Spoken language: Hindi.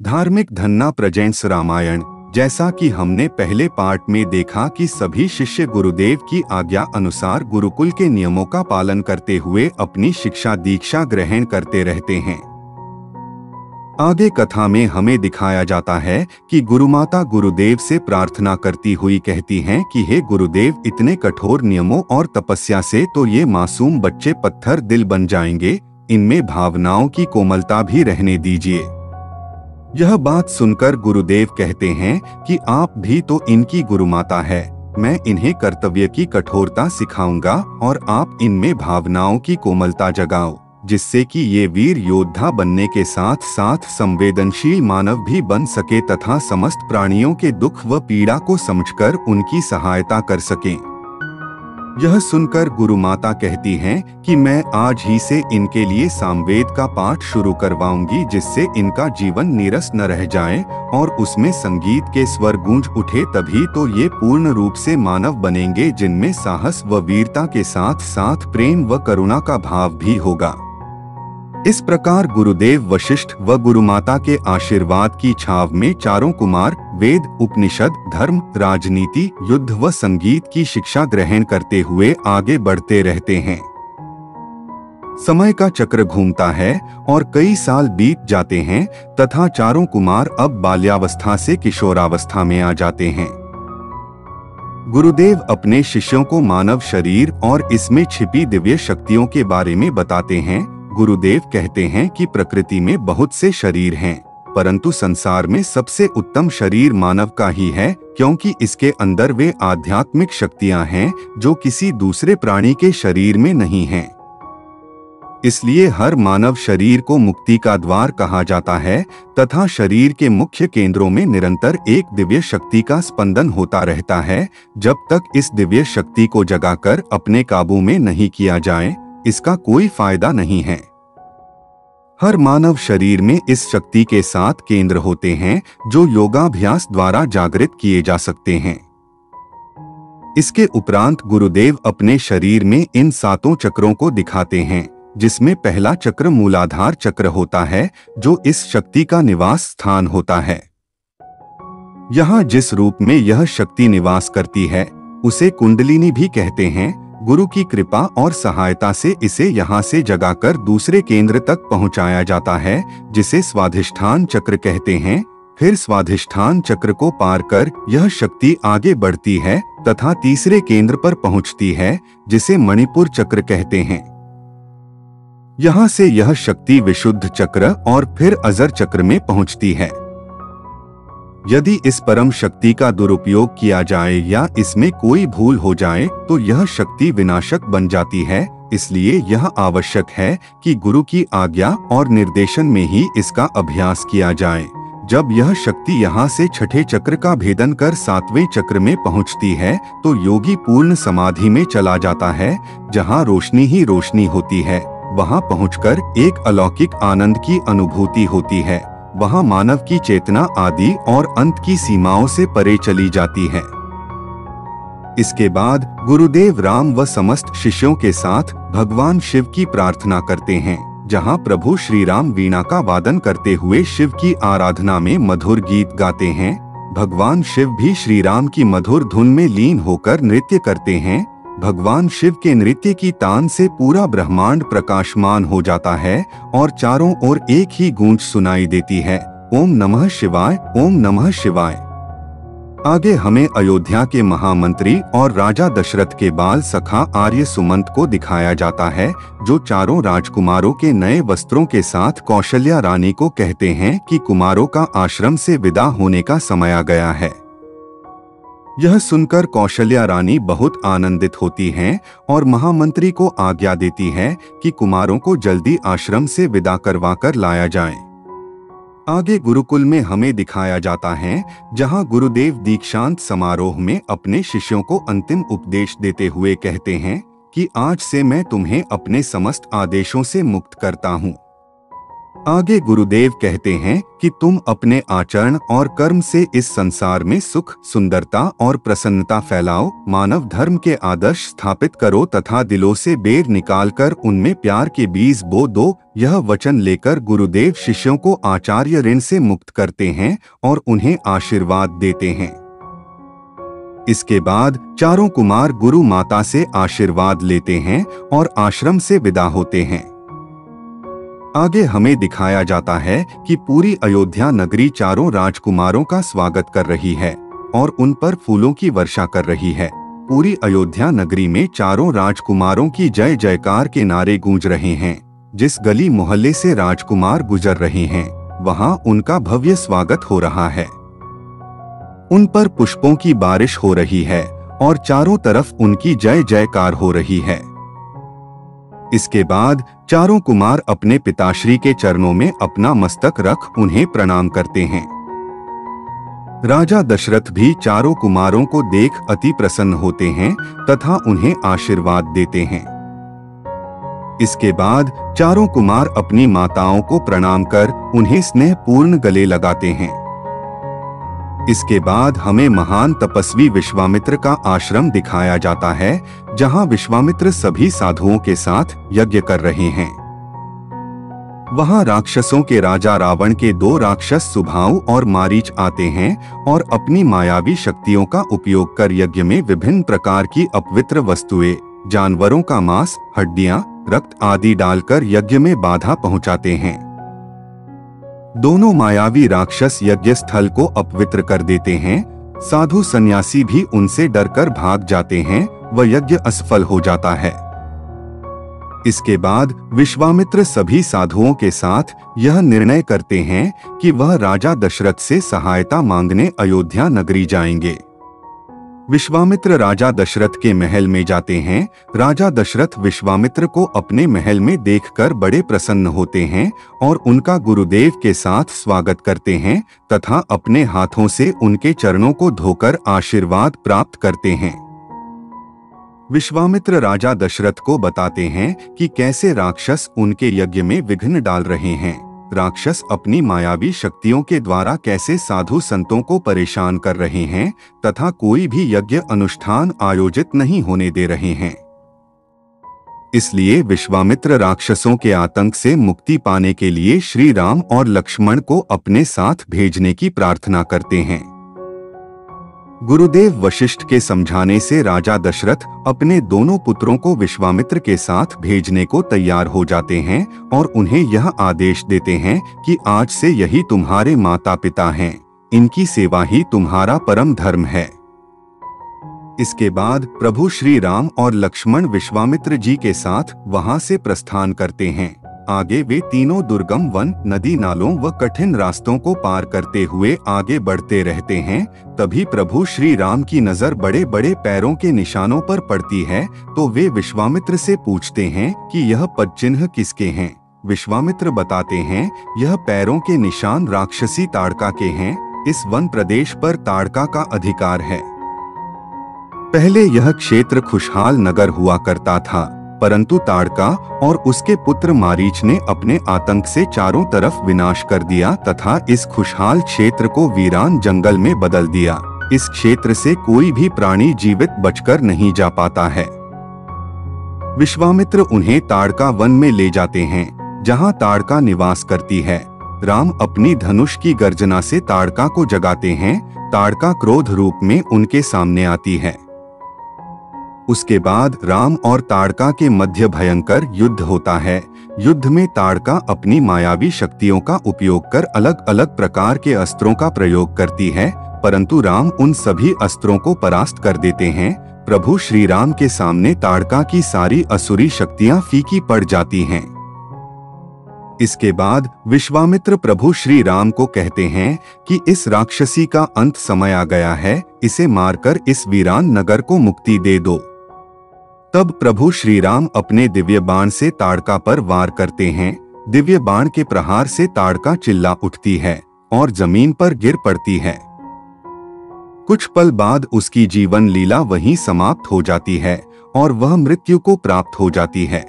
धार्मिक धन्ना प्रेजेंट्स रामायण। जैसा कि हमने पहले पार्ट में देखा कि सभी शिष्य गुरुदेव की आज्ञा अनुसार गुरुकुल के नियमों का पालन करते हुए अपनी शिक्षा दीक्षा ग्रहण करते रहते हैं। आगे कथा में हमें दिखाया जाता है कि गुरुमाता गुरुदेव से प्रार्थना करती हुई कहती हैं कि हे गुरुदेव, इतने कठोर नियमों और तपस्या से तो ये मासूम बच्चे पत्थर दिल बन जाएंगे, इनमें भावनाओं की कोमलता भी रहने दीजिए। यह बात सुनकर गुरुदेव कहते हैं कि आप भी तो इनकी गुरुमाता है, मैं इन्हें कर्तव्य की कठोरता सिखाऊंगा और आप इनमें भावनाओं की कोमलता जगाओ, जिससे कि ये वीर योद्धा बनने के साथ साथ संवेदनशील मानव भी बन सके तथा समस्त प्राणियों के दुख व पीड़ा को समझकर उनकी सहायता कर सकें। यह सुनकर गुरुमाता कहती हैं कि मैं आज ही से इनके लिए सामवेद का पाठ शुरू करवाऊंगी, जिससे इनका जीवन नीरस न रह जाए और उसमें संगीत के स्वर गूंज उठे, तभी तो ये पूर्ण रूप से मानव बनेंगे, जिनमें साहस व वीरता के साथ साथ प्रेम व करुणा का भाव भी होगा। इस प्रकार गुरुदेव वशिष्ठ व गुरुमाता के आशीर्वाद की छाव में चारों कुमार वेद, उपनिषद, धर्म, राजनीति, युद्ध व संगीत की शिक्षा ग्रहण करते हुए आगे बढ़ते रहते हैं। समय का चक्र घूमता है और कई साल बीत जाते हैं तथा चारों कुमार अब बाल्यावस्था से किशोरावस्था में आ जाते हैं। गुरुदेव अपने शिष्यों को मानव शरीर और इसमें छिपी दिव्य शक्तियों के बारे में बताते हैं। गुरुदेव कहते हैं कि प्रकृति में बहुत से शरीर हैं, परंतु संसार में सबसे उत्तम शरीर मानव का ही है, क्योंकि इसके अंदर वे आध्यात्मिक शक्तियां हैं जो किसी दूसरे प्राणी के शरीर में नहीं हैं। इसलिए हर मानव शरीर को मुक्ति का द्वार कहा जाता है तथा शरीर के मुख्य केंद्रों में निरंतर एक दिव्य शक्ति का स्पंदन होता रहता है। जब तक इस दिव्य शक्ति को जगाकर अपने काबू में नहीं किया जाए, इसका कोई फायदा नहीं है। हर मानव शरीर में इस शक्ति के 7 केंद्र होते हैं जो योगाभ्यास द्वारा जागृत किए जा सकते हैं। इसके उपरांत गुरुदेव अपने शरीर में इन 7 चक्रों को दिखाते हैं, जिसमें पहला चक्र मूलाधार चक्र होता है, जो इस शक्ति का निवास स्थान होता है। यहाँ जिस रूप में यह शक्ति निवास करती है उसे कुंडलिनी भी कहते हैं। गुरु की कृपा और सहायता से इसे यहाँ से जगाकर दूसरे केंद्र तक पहुँचाया जाता है, जिसे स्वाधिष्ठान चक्र कहते हैं। फिर स्वाधिष्ठान चक्र को पार कर यह शक्ति आगे बढ़ती है तथा तीसरे केंद्र पर पहुँचती है, जिसे मणिपुर चक्र कहते हैं। यहाँ से यह शक्ति विशुद्ध चक्र और फिर अजर चक्र में पहुँचती है। यदि इस परम शक्ति का दुरुपयोग किया जाए या इसमें कोई भूल हो जाए तो यह शक्ति विनाशक बन जाती है। इसलिए यह आवश्यक है कि गुरु की आज्ञा और निर्देशन में ही इसका अभ्यास किया जाए। जब यह शक्ति यहाँ से छठे चक्र का भेदन कर 7वें चक्र में पहुँचती है तो योगी पूर्ण समाधि में चला जाता है, जहाँ रोशनी ही रोशनी होती है। वहाँ पहुँचकर एक अलौकिक आनंद की अनुभूति होती है। वहाँ मानव की चेतना आदि और अंत की सीमाओं से परे चली जाती है। इसके बाद गुरुदेव राम व समस्त शिष्यों के साथ भगवान शिव की प्रार्थना करते हैं, जहाँ प्रभु श्री राम वीणा का वादन करते हुए शिव की आराधना में मधुर गीत गाते हैं। भगवान शिव भी श्री राम की मधुर धुन में लीन होकर नृत्य करते हैं। भगवान शिव के नृत्य की तान से पूरा ब्रह्मांड प्रकाशमान हो जाता है और चारों ओर एक ही गूंज सुनाई देती है, ओम नमः शिवाय, ओम नमः शिवाय। आगे हमें अयोध्या के महामंत्री और राजा दशरथ के बाल सखा आर्य सुमंत को दिखाया जाता है, जो चारों राजकुमारों के नए वस्त्रों के साथ कौशल्या रानी को कहते हैं कि कुमारों का आश्रम से विदा होने का समय आ गया है। यह सुनकर कौशल्या रानी बहुत आनंदित होती हैं और महामंत्री को आज्ञा देती है कि कुमारों को जल्दी आश्रम से विदा करवाकर लाया जाए। आगे गुरुकुल में हमें दिखाया जाता है, जहां गुरुदेव दीक्षांत समारोह में अपने शिष्यों को अंतिम उपदेश देते हुए कहते हैं कि आज से मैं तुम्हें अपने समस्त आदेशों से मुक्त करता हूँ। आगे गुरुदेव कहते हैं कि तुम अपने आचरण और कर्म से इस संसार में सुख, सुंदरता और प्रसन्नता फैलाओ, मानव धर्म के आदर्श स्थापित करो तथा दिलों से बेर निकालकर उनमें प्यार के बीज बो दो। यह वचन लेकर गुरुदेव शिष्यों को आचार्य ऋण से मुक्त करते हैं और उन्हें आशीर्वाद देते हैं। इसके बाद चारों कुमार गुरु माता से आशीर्वाद लेते हैं और आश्रम से विदा होते हैं। आगे हमें दिखाया जाता है कि पूरी अयोध्या नगरी चारों राजकुमारों का स्वागत कर रही है और उन पर फूलों की वर्षा कर रही है। पूरी अयोध्या नगरी में चारों राजकुमारों की जय जयकार के नारे गूंज रहे हैं। जिस गली मोहल्ले से राजकुमार गुजर रहे हैं, वहां उनका भव्य स्वागत हो रहा है। उन पर पुष्पों की बारिश हो रही है और चारों तरफ उनकी जय जयकार हो रही है। इसके बाद चारों कुमार अपने पिताश्री के चरणों में अपना मस्तक रख उन्हें प्रणाम करते हैं। राजा दशरथ भी चारों कुमारों को देख अति प्रसन्न होते हैं तथा उन्हें आशीर्वाद देते हैं। इसके बाद चारों कुमार अपनी माताओं को प्रणाम कर उन्हें स्नेहपूर्ण गले लगाते हैं। इसके बाद हमें महान तपस्वी विश्वामित्र का आश्रम दिखाया जाता है, जहां विश्वामित्र सभी साधुओं के साथ यज्ञ कर रहे हैं। वहां राक्षसों के राजा रावण के 2 राक्षस सुभाऊ और मारीच आते हैं और अपनी मायावी शक्तियों का उपयोग कर यज्ञ में विभिन्न प्रकार की अपवित्र वस्तुएं, जानवरों का मांस, हड्डियां, रक्त आदि डालकर यज्ञ में बाधा पहुंचाते हैं। दोनों मायावी राक्षस यज्ञ स्थल को अपवित्र कर देते हैं। साधु सन्यासी भी उनसे डरकर भाग जाते हैं व यज्ञ असफल हो जाता है। इसके बाद विश्वामित्र सभी साधुओं के साथ यह निर्णय करते हैं कि वह राजा दशरथ से सहायता मांगने अयोध्या नगरी जाएंगे। विश्वामित्र राजा दशरथ के महल में जाते हैं। राजा दशरथ विश्वामित्र को अपने महल में देखकर बड़े प्रसन्न होते हैं और उनका गुरुदेव के साथ स्वागत करते हैं तथा अपने हाथों से उनके चरणों को धोकर आशीर्वाद प्राप्त करते हैं। विश्वामित्र राजा दशरथ को बताते हैं कि कैसे राक्षस उनके यज्ञ में विघ्न डाल रहे हैं। राक्षस अपनी मायावी शक्तियों के द्वारा कैसे साधु संतों को परेशान कर रहे हैं तथा कोई भी यज्ञ अनुष्ठान आयोजित नहीं होने दे रहे हैं। इसलिए विश्वामित्र राक्षसों के आतंक से मुक्ति पाने के लिए श्री राम और लक्ष्मण को अपने साथ भेजने की प्रार्थना करते हैं। गुरुदेव वशिष्ठ के समझाने से राजा दशरथ अपने दोनों पुत्रों को विश्वामित्र के साथ भेजने को तैयार हो जाते हैं और उन्हें यह आदेश देते हैं कि आज से यही तुम्हारे माता पिता हैं, इनकी सेवा ही तुम्हारा परम धर्म है। इसके बाद प्रभु श्री राम और लक्ष्मण विश्वामित्र जी के साथ वहां से प्रस्थान करते हैं। आगे वे तीनों दुर्गम वन, नदी नालों व कठिन रास्तों को पार करते हुए आगे बढ़ते रहते हैं। तभी प्रभु श्री राम की नजर बड़े बड़े पैरों के निशानों पर पड़ती है, तो वे विश्वामित्र से पूछते हैं कि यह पद चिन्ह किसके हैं। विश्वामित्र बताते हैं, यह पैरों के निशान राक्षसी ताड़का के हैं। इस वन प्रदेश पर ताड़का का अधिकार है। पहले यह क्षेत्र खुशहाल नगर हुआ करता था, परंतु ताड़का और उसके पुत्र मारीच ने अपने आतंक से चारों तरफ विनाश कर दिया तथा इस खुशहाल क्षेत्र को वीरान जंगल में बदल दिया। इस क्षेत्र से कोई भी प्राणी जीवित बचकर नहीं जा पाता है। विश्वामित्र उन्हें ताड़का वन में ले जाते हैं, जहां ताड़का निवास करती है। राम अपनी धनुष की गर्जना से ताड़का को जगाते हैं। ताड़का क्रोध रूप में उनके सामने आती है। उसके बाद राम और ताड़का के मध्य भयंकर युद्ध होता है। युद्ध में ताड़का अपनी मायावी शक्तियों का उपयोग कर अलग अलग प्रकार के अस्त्रों का प्रयोग करती है, परंतु राम उन सभी अस्त्रों को परास्त कर देते हैं। प्रभु श्री राम के सामने ताड़का की सारी असुरी शक्तियां फीकी पड़ जाती हैं। इसके बाद विश्वामित्र प्रभु श्री राम को कहते हैं कि इस राक्षसी का अंत समय आ गया है, इसे मारकर इस वीरान नगर को मुक्ति दे दो। तब प्रभु श्री राम अपने दिव्य बाण से ताड़का पर वार करते हैं। दिव्य बाण के प्रहार से ताड़का चिल्ला उठती है और जमीन पर गिर पड़ती है। कुछ पल बाद उसकी जीवन लीला वहीं समाप्त हो जाती है और वह मृत्यु को प्राप्त हो जाती है।